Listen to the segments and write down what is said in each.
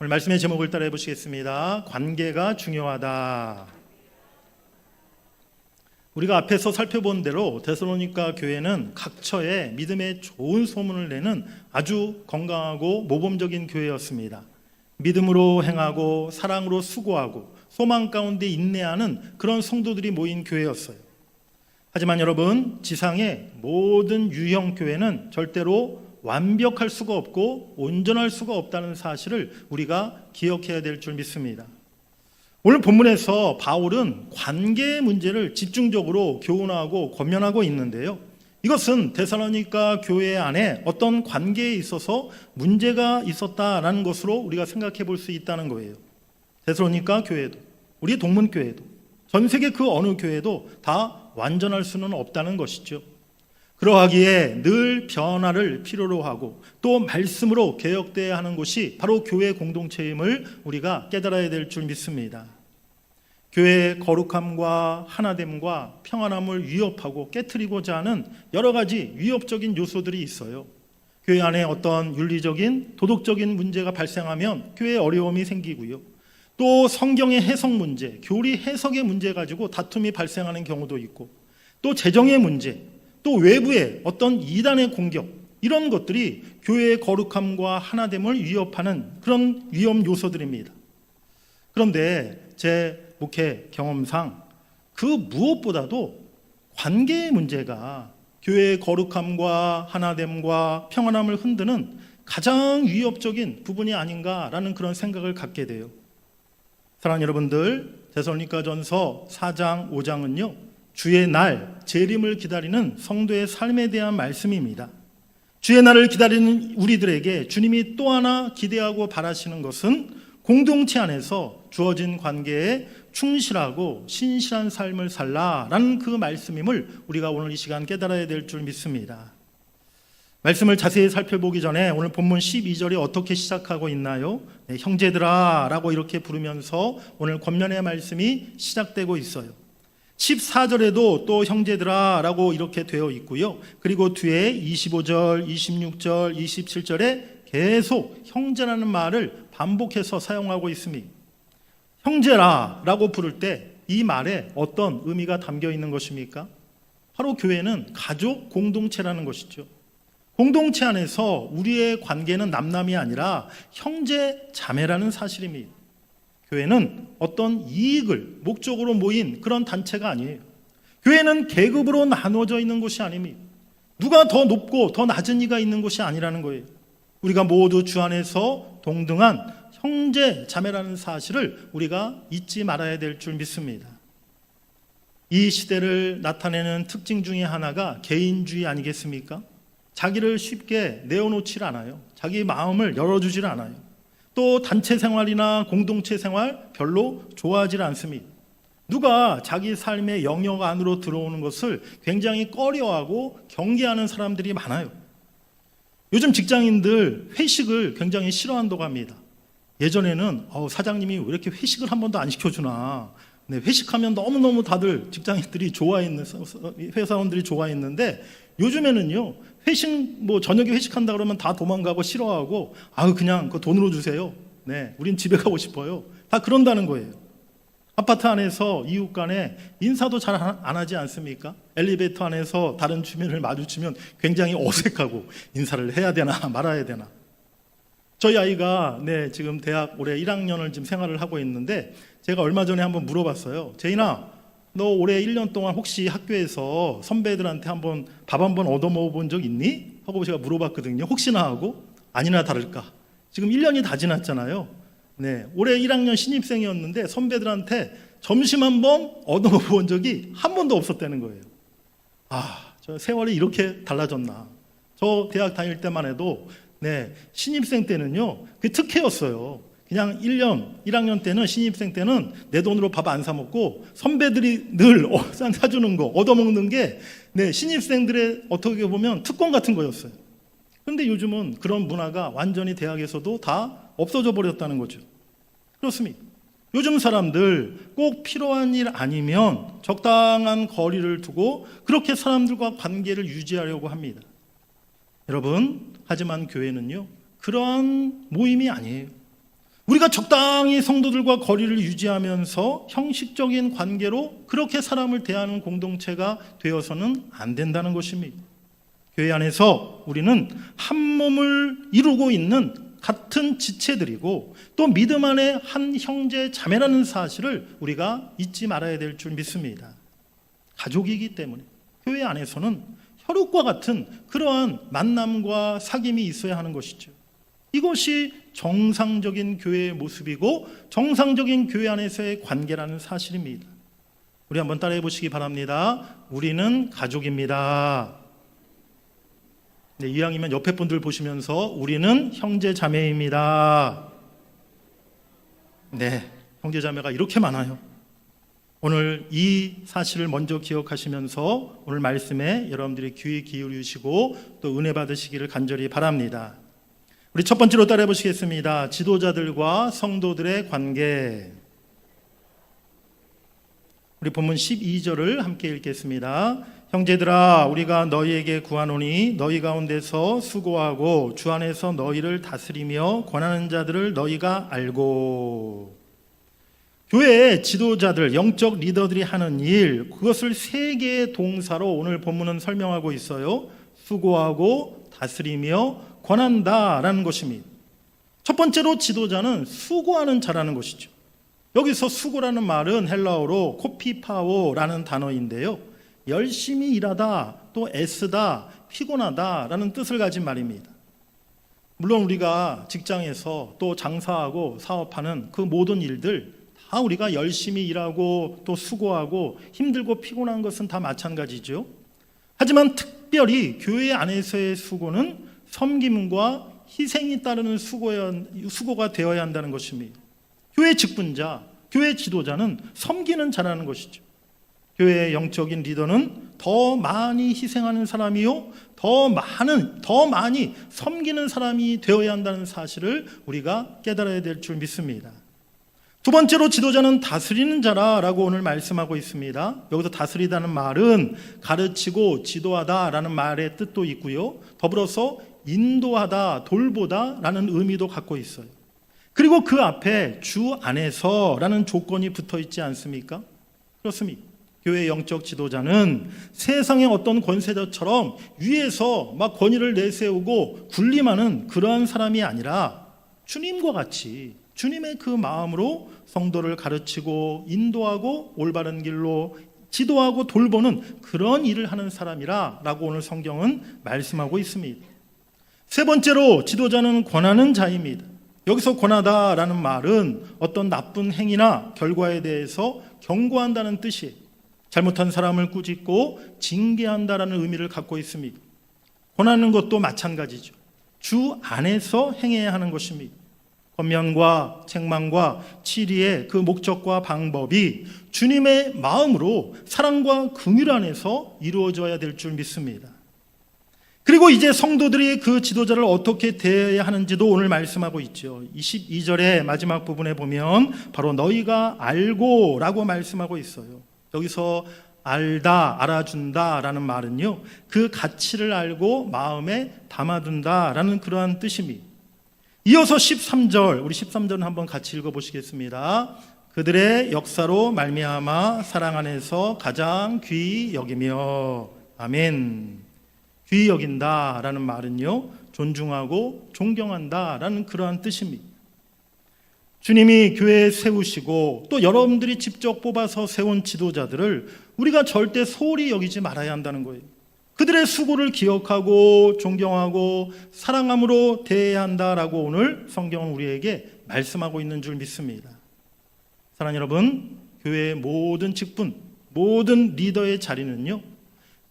오늘 말씀의 제목을 따라해 보시겠습니다. 관계가 중요하다. 우리가 앞에서 살펴본 대로 데살로니가 교회는 각처에 믿음의 좋은 소문을 내는 아주 건강하고 모범적인 교회였습니다. 믿음으로 행하고 사랑으로 수고하고 소망 가운데 인내하는 그런 성도들이 모인 교회였어요. 하지만 여러분, 지상의 모든 유형 교회는 절대로 완벽할 수가 없고 온전할 수가 없다는 사실을 우리가 기억해야 될 줄 믿습니다. 오늘 본문에서 바울은 관계의 문제를 집중적으로 교훈하고 권면하고 있는데요. 이것은 데살로니가 교회 안에 어떤 관계에 있어서 문제가 있었다라는 것으로 우리가 생각해 볼 수 있다는 거예요. 데살로니가 교회도, 우리 동문교회도, 전 세계 그 어느 교회도 다 완전할 수는 없다는 것이죠. 그러하기에 늘 변화를 필요로 하고 또 말씀으로 개혁되어야 하는 곳이 바로 교회 공동체임을 우리가 깨달아야 될 줄 믿습니다. 교회의 거룩함과 하나됨과 평안함을 위협하고 깨트리고자 하는 여러 가지 위협적인 요소들이 있어요. 교회 안에 어떤 윤리적인 도덕적인 문제가 발생하면 교회에 어려움이 생기고요. 또 성경의 해석 문제, 교리 해석의 문제 가지고 다툼이 발생하는 경우도 있고, 또 재정의 문제, 또 외부의 어떤 이단의 공격, 이런 것들이 교회의 거룩함과 하나됨을 위협하는 그런 위험 요소들입니다. 그런데 제 목회 경험상 그 무엇보다도 관계의 문제가 교회의 거룩함과 하나됨과 평안함을 흔드는 가장 위협적인 부분이 아닌가라는 그런 생각을 갖게 돼요. 사랑하는 여러분들, 데살로니가전서 4장 5장은요 주의 날, 재림을 기다리는 성도의 삶에 대한 말씀입니다. 주의 날을 기다리는 우리들에게 주님이 또 하나 기대하고 바라시는 것은 공동체 안에서 주어진 관계에 충실하고 신실한 삶을 살라라는 그 말씀임을 우리가 오늘 이 시간 깨달아야 될 줄 믿습니다. 말씀을 자세히 살펴보기 전에 오늘 본문 12절이 어떻게 시작하고 있나요? 네, 형제들아 라고 이렇게 부르면서 오늘 권면의 말씀이 시작되고 있어요. 14절에도 또 형제들아 라고 이렇게 되어 있고요. 그리고 뒤에 25절, 26절, 27절에 계속 형제라는 말을 반복해서 사용하고 있습니다. 형제라 라고 부를 때 이 말에 어떤 의미가 담겨 있는 것입니까? 바로 교회는 가족 공동체라는 것이죠. 공동체 안에서 우리의 관계는 남남이 아니라 형제 자매라는 사실입니다. 교회는 어떤 이익을 목적으로 모인 그런 단체가 아니에요. 교회는 계급으로 나눠져 있는 곳이 아닙니다. 누가 더 높고 더 낮은 이가 있는 곳이 아니라는 거예요. 우리가 모두 주 안에서 동등한 형제 자매라는 사실을 우리가 잊지 말아야 될 줄 믿습니다. 이 시대를 나타내는 특징 중에 하나가 개인주의 아니겠습니까? 자기를 쉽게 내어놓질 않아요. 자기 마음을 열어주질 않아요. 또 단체 생활이나 공동체 생활 별로 좋아하지 않습니다. 누가 자기 삶의 영역 안으로 들어오는 것을 굉장히 꺼려하고 경계하는 사람들이 많아요. 요즘 직장인들 회식을 굉장히 싫어한다고 합니다. 예전에는 사장님이 왜 이렇게 회식을 한 번도 안 시켜주나. 네, 회식하면 너무너무 다들 직장인들이 좋아했는, 회사원들이 좋아했는데 요즘에는요, 회식, 저녁에 회식한다 그러면 다 도망가고 싫어하고, 그냥 그 돈으로 주세요. 네, 우린 집에 가고 싶어요. 다 그런다는 거예요. 아파트 안에서 이웃 간에 인사도 잘 안 하지 않습니까? 엘리베이터 안에서 다른 주민을 마주치면 굉장히 어색하고 인사를 해야 되나 말아야 되나. 저희 아이가 지금 대학 올해 1학년을 지금 생활을 하고 있는데 제가 얼마 전에 한번 물어봤어요. 제인아, 너 올해 1년 동안 혹시 학교에서 선배들한테 한번 밥 한번 얻어 먹어본 적 있니? 하고 제가 물어봤거든요. 혹시나 하고 아니나 다를까. 지금 1년이 다 지났잖아요. 네, 올해 1학년 신입생이었는데 선배들한테 점심 한번 얻어 먹어본 적이 한 번도 없었다는 거예요. 저 세월이 이렇게 달라졌나. 저 대학 다닐 때만 해도 신입생 때는요, 그게 특혜였어요. 그냥 1학년 때는, 신입생 때는 내 돈으로 밥 안 사 먹고 선배들이 늘 사주는 거, 얻어먹는 게 신입생들의 어떻게 보면 특권 같은 거였어요. 그런데 요즘은 그런 문화가 완전히 대학에서도 다 없어져 버렸다는 거죠. 그렇습니다. 요즘 사람들 꼭 필요한 일 아니면 적당한 거리를 두고 그렇게 사람들과 관계를 유지하려고 합니다. 여러분, 하지만 교회는요, 그러한 모임이 아니에요. 우리가 적당히 성도들과 거리를 유지하면서 형식적인 관계로 그렇게 사람을 대하는 공동체가 되어서는 안 된다는 것입니다. 교회 안에서 우리는 한 몸을 이루고 있는 같은 지체들이고 또 믿음 안에 한 형제 자매라는 사실을 우리가 잊지 말아야 될 줄 믿습니다. 가족이기 때문에 교회 안에서는 혈육과 같은 그러한 만남과 사귐이 있어야 하는 것이죠. 이것이 정상적인 교회의 모습이고 정상적인 교회 안에서의 관계라는 사실입니다. 우리 한번 따라해 보시기 바랍니다. 우리는 가족입니다. 네, 이왕이면 옆에 분들 보시면서 우리는 형제 자매입니다. 네, 형제 자매가 이렇게 많아요. 오늘 이 사실을 먼저 기억하시면서 오늘 말씀에 여러분들이 귀 기울이시고 또 은혜 받으시기를 간절히 바랍니다. 우리 첫 번째로 따라해 보시겠습니다. 지도자들과 성도들의 관계. 우리 본문 12절을 함께 읽겠습니다. 형제들아, 우리가 너희에게 구하노니 너희 가운데서 수고하고 주 안에서 너희를 다스리며 권하는 자들을 너희가 알고. 교회의 지도자들, 영적 리더들이 하는 일, 그것을 세 개의 동사로 오늘 본문은 설명하고 있어요. 수고하고 다스리며 권한다라는 것입니다. 첫 번째로 지도자는 수고하는 자라는 것이죠. 여기서 수고라는 말은 헬라어로 코피파오라는 단어인데요. 열심히 일하다, 또 애쓰다, 피곤하다라는 뜻을 가진 말입니다. 물론 우리가 직장에서 또 장사하고 사업하는 그 모든 일들 다 우리가 열심히 일하고 또 수고하고 힘들고 피곤한 것은 다 마찬가지죠. 하지만 특별히 교회 안에서의 수고는 섬김과 희생이 따르는 수고가 되어야 한다는 것입니다. 교회 직분자, 교회 지도자는 섬기는 자라는 것이죠. 교회의 영적인 리더는 더 많이 희생하는 사람이요, 더 많이 섬기는 사람이 되어야 한다는 사실을 우리가 깨달아야 될 줄 믿습니다. 두 번째로 지도자는 다스리는 자라라고 오늘 말씀하고 있습니다. 여기서 다스리다는 말은 가르치고 지도하다라는 말의 뜻도 있고요. 더불어서 인도하다, 돌보다라는 의미도 갖고 있어요. 그리고 그 앞에 주 안에서라는 조건이 붙어 있지 않습니까? 그렇습니다. 교회 영적 지도자는 세상의 어떤 권세자처럼 위에서 막 권위를 내세우고 군림하는 그러한 사람이 아니라 주님과 같이 주님의 그 마음으로 성도를 가르치고 인도하고 올바른 길로 지도하고 돌보는 그런 일을 하는 사람이라고 오늘 성경은 말씀하고 있습니다. 세 번째로 지도자는 권하는 자입니다. 여기서 권하다라는 말은 어떤 나쁜 행위나 결과에 대해서 경고한다는 뜻이에요. 잘못한 사람을 꾸짖고 징계한다라는 의미를 갖고 있습니다. 권하는 것도 마찬가지죠. 주 안에서 행해야 하는 것입니다. 권면과 책망과 치리의 그 목적과 방법이 주님의 마음으로 사랑과 긍휼 안에서 이루어져야 될 줄 믿습니다. 그리고 이제 성도들이 그 지도자를 어떻게 대해야 하는지도 오늘 말씀하고 있죠. 22절의 마지막 부분에 보면 바로 너희가 알고 라고 말씀하고 있어요. 여기서 알다, 알아준다라는 말은요, 그 가치를 알고 마음에 담아둔다라는 그러한 뜻입니다. 이어서 13절, 우리 13절은 한번 같이 읽어보시겠습니다. 그들의 역사로 말미암아 사랑 안에서 가장 귀히 여기며. 아멘. 귀히 여긴다라는 말은요, 존중하고 존경한다라는 그러한 뜻입니다. 주님이 교회에 세우시고 또 여러분들이 직접 뽑아서 세운 지도자들을 우리가 절대 소홀히 여기지 말아야 한다는 거예요. 그들의 수고를 기억하고 존경하고 사랑함으로 대해야 한다라고 오늘 성경은 우리에게 말씀하고 있는 줄 믿습니다. 사랑하는 여러분, 교회의 모든 직분, 모든 리더의 자리는요,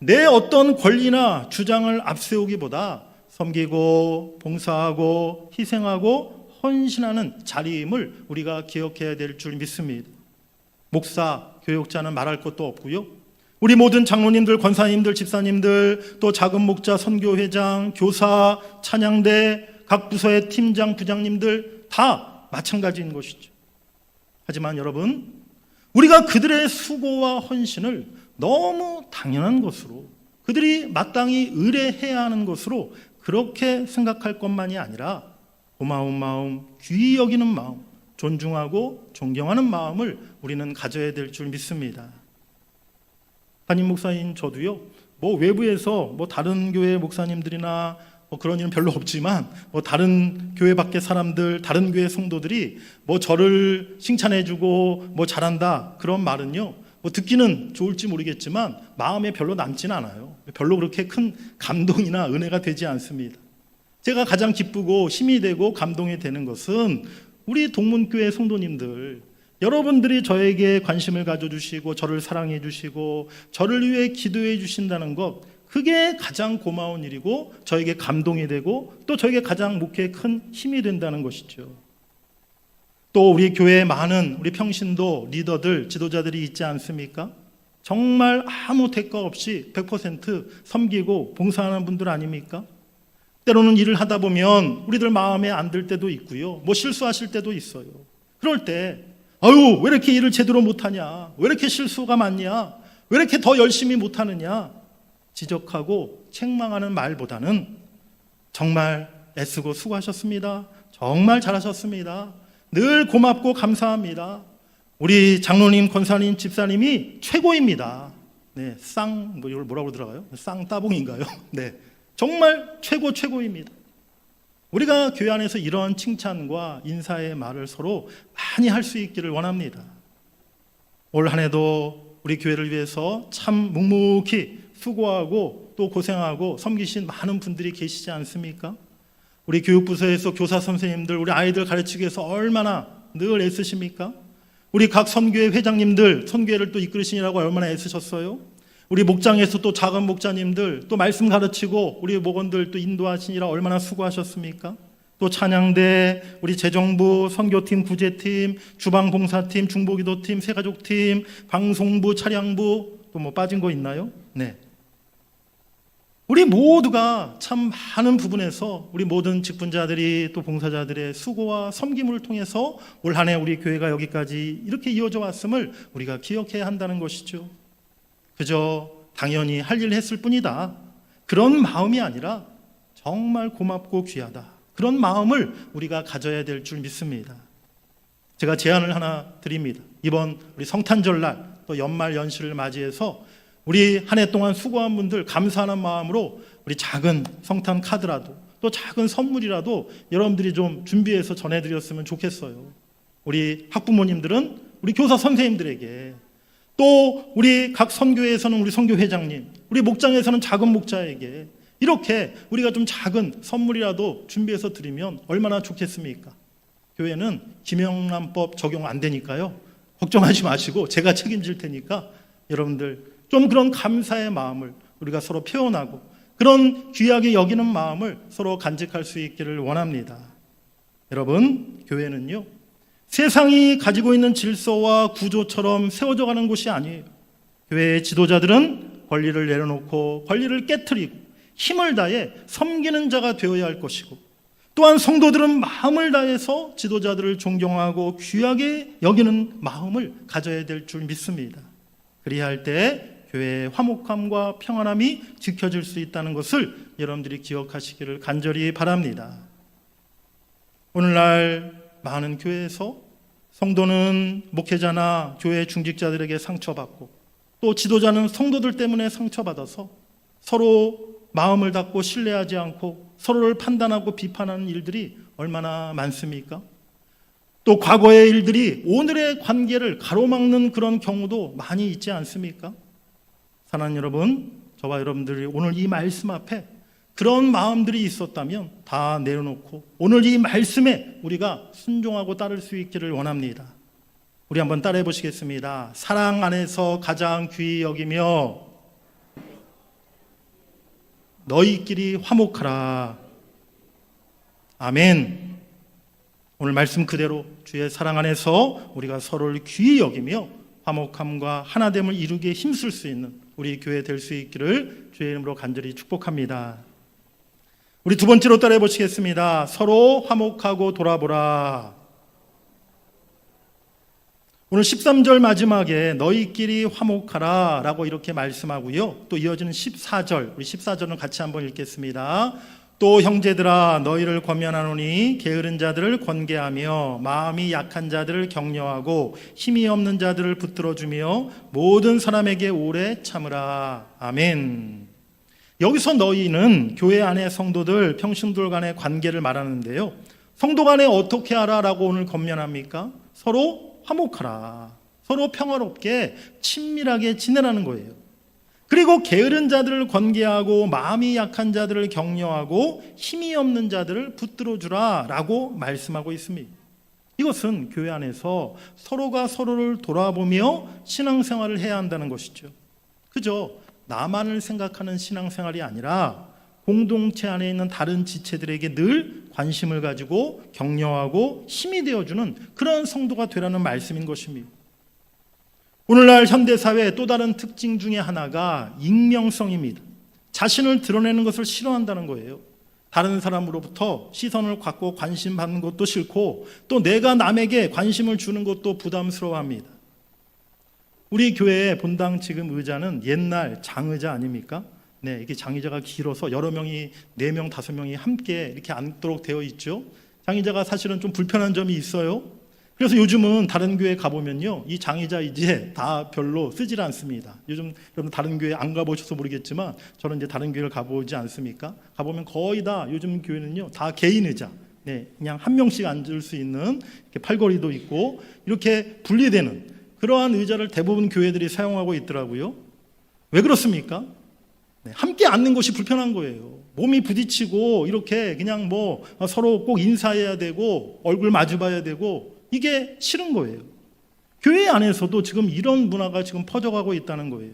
내 어떤 권리나 주장을 앞세우기보다 섬기고 봉사하고 희생하고 헌신하는 자리임을 우리가 기억해야 될 줄 믿습니다. 목사, 교육자는 말할 것도 없고요. 우리 모든 장로님들, 권사님들, 집사님들, 또 작은 목자, 선교회장, 교사, 찬양대, 각 부서의 팀장, 부장님들 다 마찬가지인 것이죠. 하지만 여러분, 우리가 그들의 수고와 헌신을 너무 당연한 것으로, 그들이 마땅히 의뢰해야 하는 것으로 그렇게 생각할 것만이 아니라 고마운 마음, 귀히 여기는 마음, 존중하고 존경하는 마음을 우리는 가져야 될 줄 믿습니다. 담임 목사인 저도요, 외부에서 다른 교회 목사님들이나 그런 일은 별로 없지만 다른 교회 밖의 사람들, 다른 교회 성도들이 저를 칭찬해주고 잘한다 그런 말은요, 듣기는 좋을지 모르겠지만 마음에 별로 남지는 않아요. 별로 그렇게 큰 감동이나 은혜가 되지 않습니다. 제가 가장 기쁘고 힘이 되고 감동이 되는 것은 우리 동문교회 성도님들, 여러분들이 저에게 관심을 가져주시고 저를 사랑해 주시고 저를 위해 기도해 주신다는 것, 그게 가장 고마운 일이고 저에게 감동이 되고 또 저에게 가장 목회에 큰 힘이 된다는 것이죠. 또 우리 교회에 많은 우리 평신도 리더들, 지도자들이 있지 않습니까? 정말 아무 대가 없이 100% 섬기고 봉사하는 분들 아닙니까? 때로는 일을 하다 보면 우리들 마음에 안 들 때도 있고요, 실수하실 때도 있어요. 그럴 때 왜 이렇게 일을 제대로 못하냐, 왜 이렇게 실수가 많냐, 왜 이렇게 더 열심히 못하느냐 지적하고 책망하는 말보다는 정말 애쓰고 수고하셨습니다, 정말 잘하셨습니다, 늘 고맙고 감사합니다, 우리 장로님, 권사님, 집사님이 최고입니다. 네, 이걸 뭐라고 들어가요? 쌍따봉인가요? 네, 정말 최고입니다. 우리가 교회 안에서 이런 칭찬과 인사의 말을 서로 많이 할 수 있기를 원합니다. 올 한 해도 우리 교회를 위해서 참 묵묵히 수고하고 또 고생하고 섬기신 많은 분들이 계시지 않습니까? 우리 교육부서에서 교사 선생님들, 우리 아이들 가르치기 위해서 얼마나 늘 애쓰십니까? 우리 각 선교회 회장님들, 선교회를 또 이끌으시느라고 얼마나 애쓰셨어요? 우리 목장에서 또 작은 목자님들, 또 말씀 가르치고 우리 목원들 또 인도하시느라 얼마나 수고하셨습니까? 또 찬양대, 우리 재정부, 선교팀, 구제팀, 주방봉사팀, 중보기도팀, 새가족팀, 방송부, 차량부, 또 빠진 거 있나요? 네. 우리 모두가 참 많은 부분에서 우리 모든 직분자들이 또 봉사자들의 수고와 섬김을 통해서 올 한 해 우리 교회가 여기까지 이렇게 이어져 왔음을 우리가 기억해야 한다는 것이죠. 그저 당연히 할 일을 했을 뿐이다, 그런 마음이 아니라 정말 고맙고 귀하다, 그런 마음을 우리가 가져야 될 줄 믿습니다. 제가 제안을 하나 드립니다. 이번 우리 성탄절날 또 연말 연시를 맞이해서 우리 한 해 동안 수고한 분들 감사하는 마음으로 우리 작은 성탄 카드라도 또 작은 선물이라도 여러분들이 좀 준비해서 전해드렸으면 좋겠어요. 우리 학부모님들은 우리 교사 선생님들에게, 또 우리 각 선교회에서는 우리 선교회장님, 우리 목장에서는 작은 목자에게 이렇게 우리가 좀 작은 선물이라도 준비해서 드리면 얼마나 좋겠습니까? 교회는 김영란법 적용 안 되니까요, 걱정하지 마시고 제가 책임질 테니까 여러분들 좀 그런 감사의 마음을 우리가 서로 표현하고 그런 귀하게 여기는 마음을 서로 간직할 수 있기를 원합니다. 여러분, 교회는요, 세상이 가지고 있는 질서와 구조처럼 세워져 가는 곳이 아니에요. 교회의 지도자들은 권리를 내려놓고 권리를 깨트리고 힘을 다해 섬기는 자가 되어야 할 것이고, 또한 성도들은 마음을 다해서 지도자들을 존경하고 귀하게 여기는 마음을 가져야 될 줄 믿습니다. 그리할 때 교회의 화목함과 평안함이 지켜질 수 있다는 것을 여러분들이 기억하시기를 간절히 바랍니다. 오늘날 많은 교회에서 성도는 목회자나 교회 중직자들에게 상처받고 또 지도자는 성도들 때문에 상처받아서 서로 마음을 닫고 신뢰하지 않고 서로를 판단하고 비판하는 일들이 얼마나 많습니까? 또 과거의 일들이 오늘의 관계를 가로막는 그런 경우도 많이 있지 않습니까? 사랑하는 여러분, 저와 여러분들이 오늘 이 말씀 앞에 그런 마음들이 있었다면 다 내려놓고 오늘 이 말씀에 우리가 순종하고 따를 수 있기를 원합니다. 우리 한번 따라해 보시겠습니다. 사랑 안에서 가장 귀히 여기며 너희끼리 화목하라. 아멘. 오늘 말씀 그대로 주의 사랑 안에서 우리가 서로를 귀히 여기며 화목함과 하나됨을 이루기에 힘쓸 수 있는 우리 교회 될 수 있기를 주의 이름으로 간절히 축복합니다. 우리 두 번째로 따라해 보시겠습니다. 서로 화목하고 돌아보라. 오늘 13절 마지막에 너희끼리 화목하라 라고 이렇게 말씀하고요, 또 이어지는 14절, 우리 14절은 같이 한번 읽겠습니다. 또 형제들아 너희를 권면하노니 게으른 자들을 권계하며 마음이 약한 자들을 격려하고 힘이 없는 자들을 붙들어주며 모든 사람에게 오래 참으라. 아멘. 여기서 너희는 교회 안의 성도들, 평신도들 간의 관계를 말하는데요, 성도 간에 어떻게 하라라고 오늘 권면합니까? 서로 화목하라, 서로 평화롭게 친밀하게 지내라는 거예요. 그리고 게으른 자들을 권계하고 마음이 약한 자들을 격려하고 힘이 없는 자들을 붙들어주라 라고 말씀하고 있습니다. 이것은 교회 안에서 서로가 서로를 돌아보며 신앙생활을 해야 한다는 것이죠. 그저 나만을 생각하는 신앙생활이 아니라 공동체 안에 있는 다른 지체들에게 늘 관심을 가지고 격려하고 힘이 되어주는 그런 성도가 되라는 말씀인 것입니다. 오늘날 현대사회의 또 다른 특징 중에 하나가 익명성입니다. 자신을 드러내는 것을 싫어한다는 거예요. 다른 사람으로부터 시선을 갖고 관심 받는 것도 싫고 또 내가 남에게 관심을 주는 것도 부담스러워합니다. 우리 교회의 본당 지금 의자는 옛날 장의자 아닙니까? 네, 이게 장의자가 길어서 여러 명이 4명, 5명이 함께 이렇게 앉도록 되어 있죠. 장의자가 사실은 좀 불편한 점이 있어요. 그래서 요즘은 다른 교회 가보면요, 이 장의자 이제 다 별로 쓰질 않습니다. 요즘 여러분 다른 교회 안 가보셔서 모르겠지만 저는 이제 다른 교회를 가보지 않습니까? 가보면 거의 다 요즘 교회는요 다 개인 의자, 네, 그냥 한 명씩 앉을 수 있는 이렇게 팔걸이도 있고 이렇게 분리되는 그러한 의자를 대부분 교회들이 사용하고 있더라고요. 왜 그렇습니까? 네, 함께 앉는 것이 불편한 거예요. 몸이 부딪히고 이렇게 그냥 뭐 서로 꼭 인사해야 되고 얼굴 마주 봐야 되고 이게 싫은 거예요. 교회 안에서도 지금 이런 문화가 지금 퍼져가고 있다는 거예요.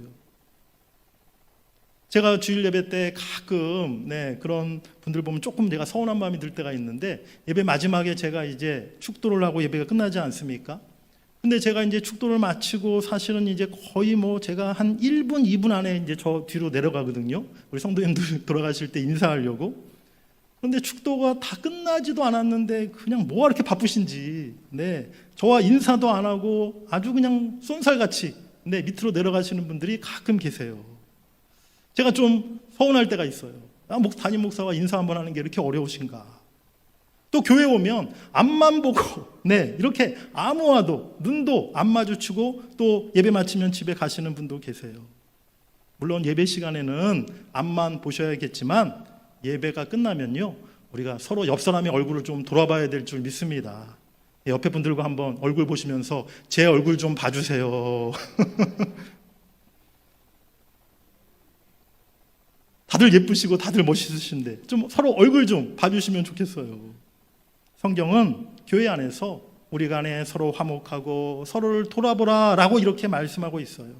제가 주일 예배 때 가끔 그런 분들 보면 조금 제가 서운한 마음이 들 때가 있는데, 예배 마지막에 제가 이제 축도를 하고 예배가 끝나지 않습니까? 근데 제가 이제 축도를 마치고 사실은 이제 거의 뭐 제가 한 1분, 2분 안에 이제 저 뒤로 내려가거든요. 우리 성도님들 돌아가실 때 인사하려고. 그런데 축도가 다 끝나지도 않았는데 그냥 뭐가 이렇게 바쁘신지, 저와 인사도 안 하고 아주 그냥 쏜살같이 밑으로 내려가시는 분들이 가끔 계세요. 제가 좀 서운할 때가 있어요. 담임 목사와 인사 한번 하는 게 이렇게 어려우신가. 또 교회 오면 앞만 보고 이렇게 아무와도 눈도 안 마주치고 또 예배 마치면 집에 가시는 분도 계세요. 물론 예배 시간에는 앞만 보셔야겠지만 예배가 끝나면요, 우리가 서로 옆 사람의 얼굴을 좀 돌아봐야 될 줄 믿습니다. 옆에 분들과 한번 얼굴 보시면서 제 얼굴 좀 봐주세요. 다들 예쁘시고 다들 멋있으신데 좀 서로 얼굴 좀 봐주시면 좋겠어요. 성경은 교회 안에서 우리 간에 서로 화목하고 서로를 돌아보라 라고 이렇게 말씀하고 있어요.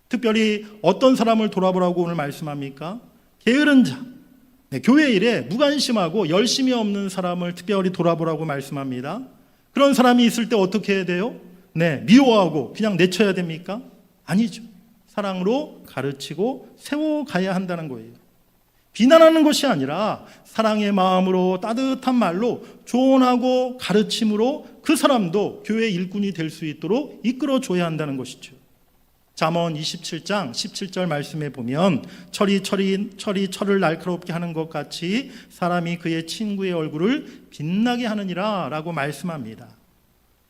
특별히 어떤 사람을 돌아보라고 오늘 말씀합니까? 게으른 자, 교회 일에 무관심하고 열심이 없는 사람을 특별히 돌아보라고 말씀합니다. 그런 사람이 있을 때 어떻게 해야 돼요? 미워하고 그냥 내쳐야 됩니까? 아니죠. 사랑으로 가르치고 세워가야 한다는 거예요. 비난하는 것이 아니라 사랑의 마음으로 따뜻한 말로 조언하고 가르침으로 그 사람도 교회 일꾼이 될 수 있도록 이끌어줘야 한다는 것이죠. 잠언 27장 17절 말씀에 보면 철이 철을 날카롭게 하는 것 같이 사람이 그의 친구의 얼굴을 빛나게 하느니라 라고 말씀합니다.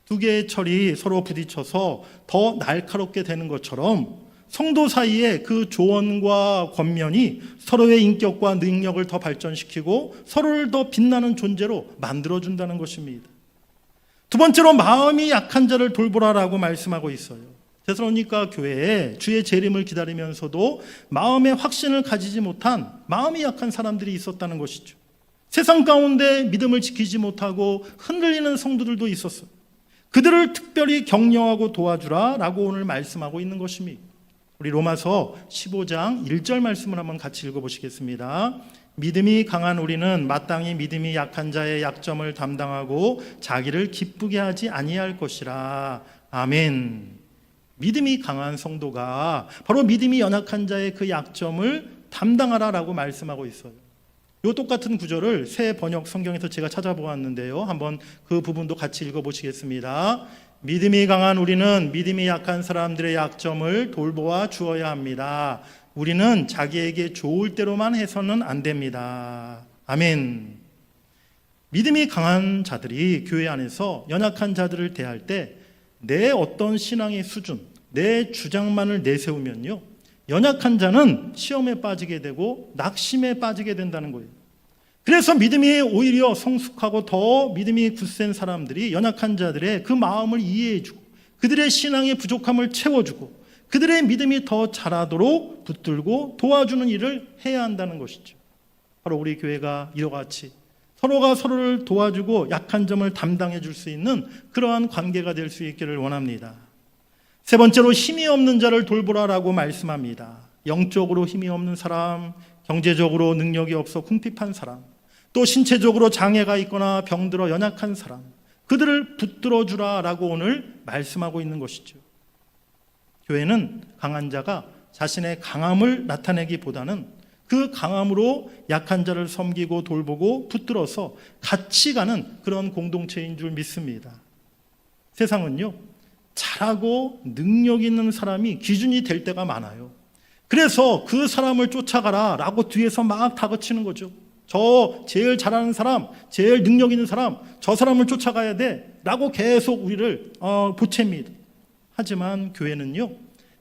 두 개의 철이 서로 부딪혀서 더 날카롭게 되는 것처럼 성도 사이에 그 조언과 권면이 서로의 인격과 능력을 더 발전시키고 서로를 더 빛나는 존재로 만들어준다는 것입니다. 두 번째로 마음이 약한 자를 돌보라라고 말씀하고 있어요. 데살로니가 교회에 주의 재림을 기다리면서도 마음의 확신을 가지지 못한 마음이 약한 사람들이 있었다는 것이죠. 세상 가운데 믿음을 지키지 못하고 흔들리는 성도들도 있었어요. 그들을 특별히 격려하고 도와주라 라고 오늘 말씀하고 있는 것입니다. 우리 로마서 15장 1절 말씀을 한번 같이 읽어보시겠습니다. 믿음이 강한 우리는 마땅히 믿음이 약한 자의 약점을 담당하고 자기를 기쁘게 하지 아니할 것이라. 아멘. 믿음이 강한 성도가 바로 믿음이 연약한 자의 그 약점을 담당하라라고 말씀하고 있어요. 이 똑같은 구절을 새 번역 성경에서 제가 찾아보았는데요. 한번 그 부분도 같이 읽어보시겠습니다. 믿음이 강한 우리는 믿음이 약한 사람들의 약점을 돌보아 주어야 합니다. 우리는 자기에게 좋을 대로만 해서는 안 됩니다. 아멘. 믿음이 강한 자들이 교회 안에서 연약한 자들을 대할 때 내 어떤 신앙의 수준, 내 주장만을 내세우면요, 연약한 자는 시험에 빠지게 되고 낙심에 빠지게 된다는 거예요. 그래서 믿음이 오히려 성숙하고 더 믿음이 굳센 사람들이 연약한 자들의 그 마음을 이해해주고 그들의 신앙의 부족함을 채워주고 그들의 믿음이 더 자라도록 붙들고 도와주는 일을 해야 한다는 것이죠. 바로 우리 교회가 이와 같이 서로가 서로를 도와주고 약한 점을 담당해 줄 수 있는 그러한 관계가 될 수 있기를 원합니다. 세 번째로 힘이 없는 자를 돌보라라고 말씀합니다. 영적으로 힘이 없는 사람, 경제적으로 능력이 없어 궁핍한 사람, 또 신체적으로 장애가 있거나 병들어 연약한 사람, 그들을 붙들어 주라라고 오늘 말씀하고 있는 것이죠. 교회는 강한 자가 자신의 강함을 나타내기보다는 그 강함으로 약한 자를 섬기고 돌보고 붙들어서 같이 가는 그런 공동체인 줄 믿습니다. 세상은요, 잘하고 능력 있는 사람이 기준이 될 때가 많아요. 그래서 그 사람을 쫓아가라 라고 뒤에서 막 다그치는 거죠. 저 제일 잘하는 사람, 제일 능력 있는 사람, 저 사람을 쫓아가야 돼 라고 계속 우리를 보챕니다. 하지만 교회는요,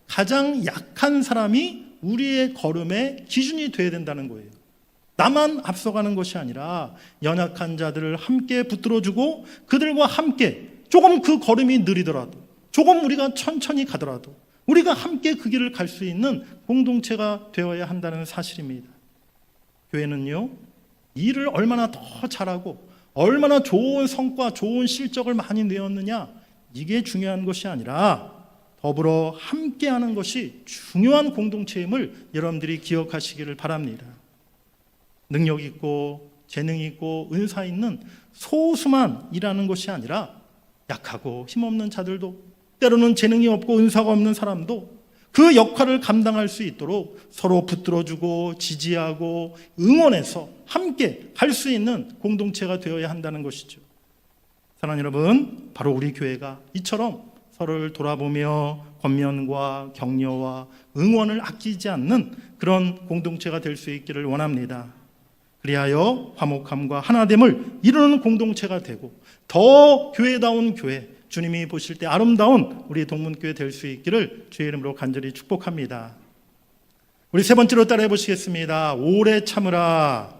가장 약한 사람이 우리의 걸음의 기준이 되어야 된다는 거예요. 나만 앞서가는 것이 아니라 연약한 자들을 함께 붙들어주고 그들과 함께 조금 그 걸음이 느리더라도, 조금 우리가 천천히 가더라도 우리가 함께 그 길을 갈 수 있는 공동체가 되어야 한다는 사실입니다. 교회는요, 일을 얼마나 더 잘하고 얼마나 좋은 성과, 좋은 실적을 많이 내었느냐, 이게 중요한 것이 아니라 더불어 함께하는 것이 중요한 공동체임을 여러분들이 기억하시기를 바랍니다. 능력 있고 재능 있고 은사 있는 소수만 일하는 것이 아니라 약하고 힘없는 자들도, 때로는 재능이 없고 은사가 없는 사람도 그 역할을 감당할 수 있도록 서로 붙들어주고 지지하고 응원해서 함께 갈 수 있는 공동체가 되어야 한다는 것이죠. 사랑하는 여러분, 바로 우리 교회가 이처럼 서로를 돌아보며 권면과 격려와 응원을 아끼지 않는 그런 공동체가 될 수 있기를 원합니다. 그리하여 화목함과 하나됨을 이루는 공동체가 되고 더 교회다운 교회, 주님이 보실 때 아름다운 우리 동문교회 될 수 있기를 주의 이름으로 간절히 축복합니다. 우리 세 번째로 따라해 보시겠습니다. 오래 참으라.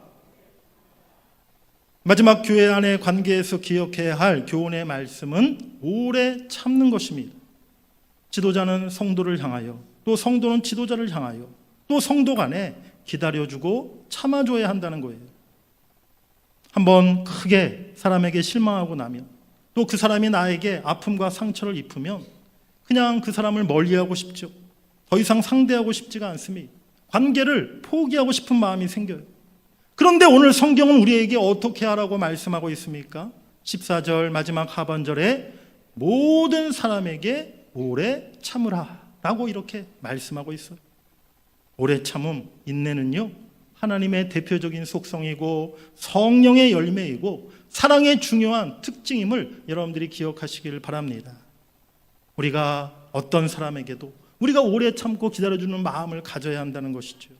마지막 교회 안의 관계에서 기억해야 할 교훈의 말씀은 오래 참는 것입니다. 지도자는 성도를 향하여, 또 성도는 지도자를 향하여, 또 성도 간에 기다려주고 참아줘야 한다는 거예요. 한번 크게 사람에게 실망하고 나면, 또 그 사람이 나에게 아픔과 상처를 입으면 그냥 그 사람을 멀리하고 싶죠. 더 이상 상대하고 싶지가 않습니다. 관계를 포기하고 싶은 마음이 생겨요. 그런데 오늘 성경은 우리에게 어떻게 하라고 말씀하고 있습니까? 14절 마지막 하반절에 모든 사람에게 오래 참으라 라고 이렇게 말씀하고 있어요. 오래 참음, 인내는요, 하나님의 대표적인 속성이고 성령의 열매이고 사랑의 중요한 특징임을 여러분들이 기억하시기를 바랍니다. 우리가 어떤 사람에게도 우리가 오래 참고 기다려주는 마음을 가져야 한다는 것이죠.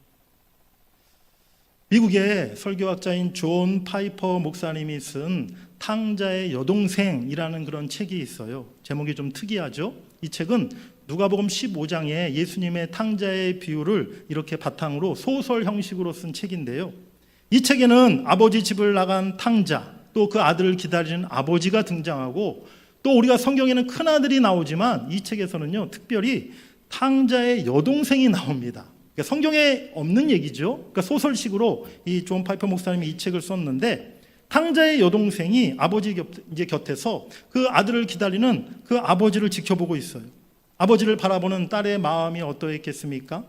미국의 설교학자인 존 파이퍼 목사님이 쓴 탕자의 여동생이라는 그런 책이 있어요. 제목이 좀 특이하죠? 이 책은 누가복음 15장에 예수님의 탕자의 비유를 이렇게 바탕으로 소설 형식으로 쓴 책인데요. 이 책에는 아버지 집을 나간 탕자, 또 그 아들을 기다리는 아버지가 등장하고, 또 우리가 성경에는 큰아들이 나오지만 이 책에서는요, 특별히 탕자의 여동생이 나옵니다. 그러니까 성경에 없는 얘기죠. 그러니까 소설식으로 이 존 파이퍼 목사님이 이 책을 썼는데, 탕자의 여동생이 아버지 곁에서 그 아들을 기다리는 그 아버지를 지켜보고 있어요. 아버지를 바라보는 딸의 마음이 어떠했겠습니까?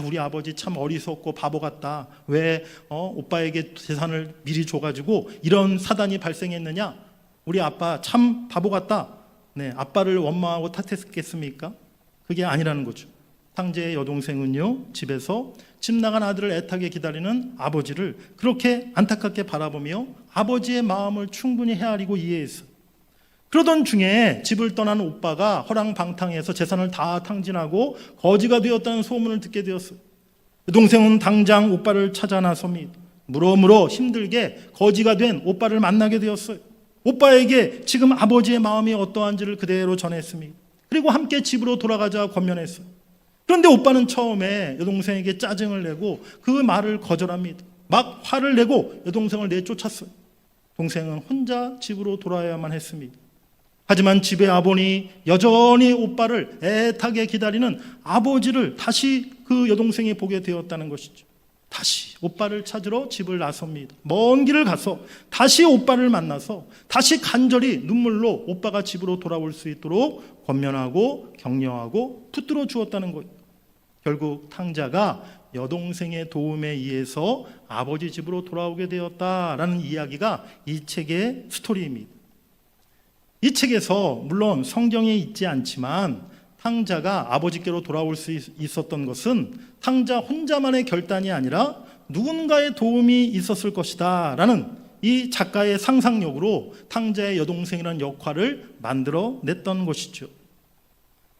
우리 아버지 참 어리석고 바보 같다. 왜 오빠에게 재산을 미리 줘가지고 이런 사단이 발생했느냐? 우리 아빠 참 바보 같다. 네, 아빠를 원망하고 탓했겠습니까? 그게 아니라는 거죠. 탕자의 여동생은요, 집에서 집 나간 아들을 애타게 기다리는 아버지를 그렇게 안타깝게 바라보며 아버지의 마음을 충분히 헤아리고 이해했어요. 그러던 중에 집을 떠난 오빠가 허랑방탕해서 재산을 다 탕진하고 거지가 되었다는 소문을 듣게 되었어요. 동생은 당장 오빠를 찾아 나섭니다. 물어 힘들게 거지가 된 오빠를 만나게 되었어요. 오빠에게 지금 아버지의 마음이 어떠한지를 그대로 전했습니다. 그리고 함께 집으로 돌아가자 권면했어요. 그런데 오빠는 처음에 여동생에게 짜증을 내고 그 말을 거절합니다. 막 화를 내고 여동생을 내쫓았어요. 동생은 혼자 집으로 돌아야만 했습니다. 하지만 집의 아버니 여전히 오빠를 애타게 기다리는 아버지를 다시 그 여동생이 보게 되었다는 것이죠. 다시 오빠를 찾으러 집을 나섭니다. 먼 길을 가서 다시 오빠를 만나서 다시 간절히 눈물로 오빠가 집으로 돌아올 수 있도록 권면하고 격려하고 붙들어 주었다는 거예요. 결국 탕자가 여동생의 도움에 의해서 아버지 집으로 돌아오게 되었다라는 이야기가 이 책의 스토리입니다. 이 책에서 물론 성경에 있지 않지만 탕자가 아버지께로 돌아올 수 있었던 것은 탕자 혼자만의 결단이 아니라 누군가의 도움이 있었을 것이다 라는 이 작가의 상상력으로 탕자의 여동생이라는 역할을 만들어냈던 것이죠.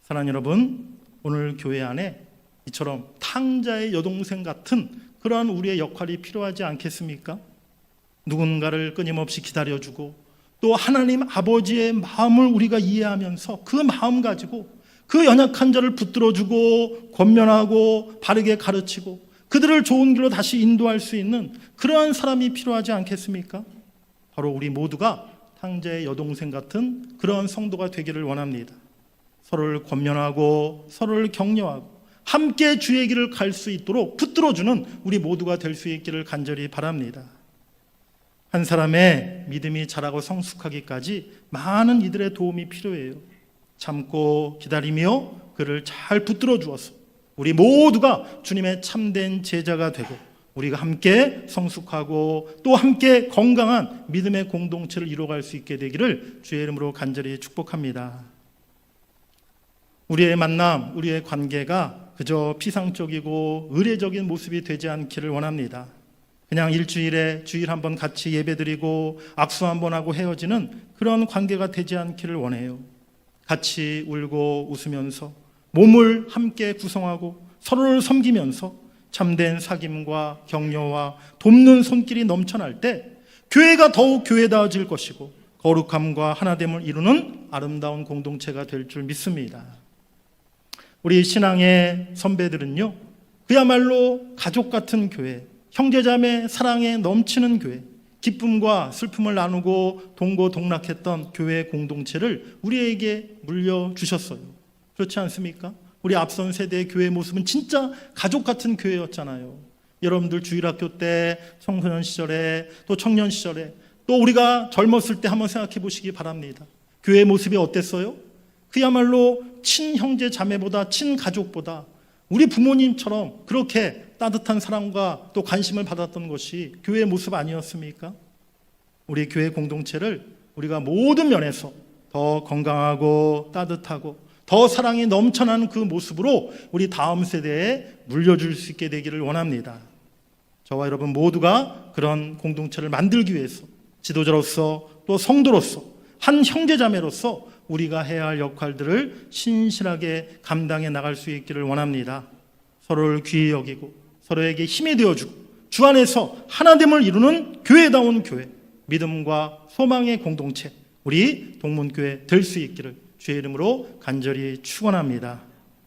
사랑하는 여러분, 오늘 교회 안에 이처럼 탕자의 여동생 같은 그러한 우리의 역할이 필요하지 않겠습니까? 누군가를 끊임없이 기다려주고 또 하나님 아버지의 마음을 우리가 이해하면서 그 마음 가지고 그 연약한 자를 붙들어주고 권면하고 바르게 가르치고 그들을 좋은 길로 다시 인도할 수 있는 그러한 사람이 필요하지 않겠습니까? 바로 우리 모두가 탕자의 여동생 같은 그러한 성도가 되기를 원합니다. 서로를 권면하고 서로를 격려하고 함께 주의 길을 갈 수 있도록 붙들어주는 우리 모두가 될 수 있기를 간절히 바랍니다. 한 사람의 믿음이 자라고 성숙하기까지 많은 이들의 도움이 필요해요. 참고 기다리며 그를 잘 붙들어 주어서 우리 모두가 주님의 참된 제자가 되고 우리가 함께 성숙하고 또 함께 건강한 믿음의 공동체를 이루어갈 수 있게 되기를 주의 이름으로 간절히 축복합니다. 우리의 만남, 우리의 관계가 그저 피상적이고 의례적인 모습이 되지 않기를 원합니다. 그냥 일주일에 주일 한번 같이 예배드리고 악수 한번 하고 헤어지는 그런 관계가 되지 않기를 원해요. 같이 울고 웃으면서 몸을 함께 구성하고 서로를 섬기면서 참된 사귐과 격려와 돕는 손길이 넘쳐날 때 교회가 더욱 교회다워질 것이고 거룩함과 하나됨을 이루는 아름다운 공동체가 될 줄 믿습니다. 우리 신앙의 선배들은요, 그야말로 가족 같은 교회, 형제자매 사랑에 넘치는 교회, 기쁨과 슬픔을 나누고 동고동락했던 교회 공동체를 우리에게 물려주셨어요. 그렇지 않습니까? 우리 앞선 세대의 교회 모습은 진짜 가족 같은 교회였잖아요. 여러분들 주일학교 때, 청소년 시절에, 또 청년 시절에, 또 우리가 젊었을 때 한번 생각해 보시기 바랍니다. 교회 모습이 어땠어요? 그야말로 친형제 자매보다 친가족보다 우리 부모님처럼 그렇게 따뜻한 사랑과 또 관심을 받았던 것이 교회의 모습 아니었습니까? 우리 교회 공동체를 우리가 모든 면에서 더 건강하고 따뜻하고 더 사랑이 넘쳐나는 그 모습으로 우리 다음 세대에 물려줄 수 있게 되기를 원합니다. 저와 여러분 모두가 그런 공동체를 만들기 위해서 지도자로서 또 성도로서 한 형제자매로서 우리가 해야 할 역할들을 신실하게 감당해 나갈 수 있기를 원합니다. 서로를 귀히 여기고 서로에게 힘이 되어주고 주 안에서 하나됨을 이루는 교회다운 교회, 믿음과 소망의 공동체, 우리 동문교회 될 수 있기를 주의 이름으로 간절히 축원합니다.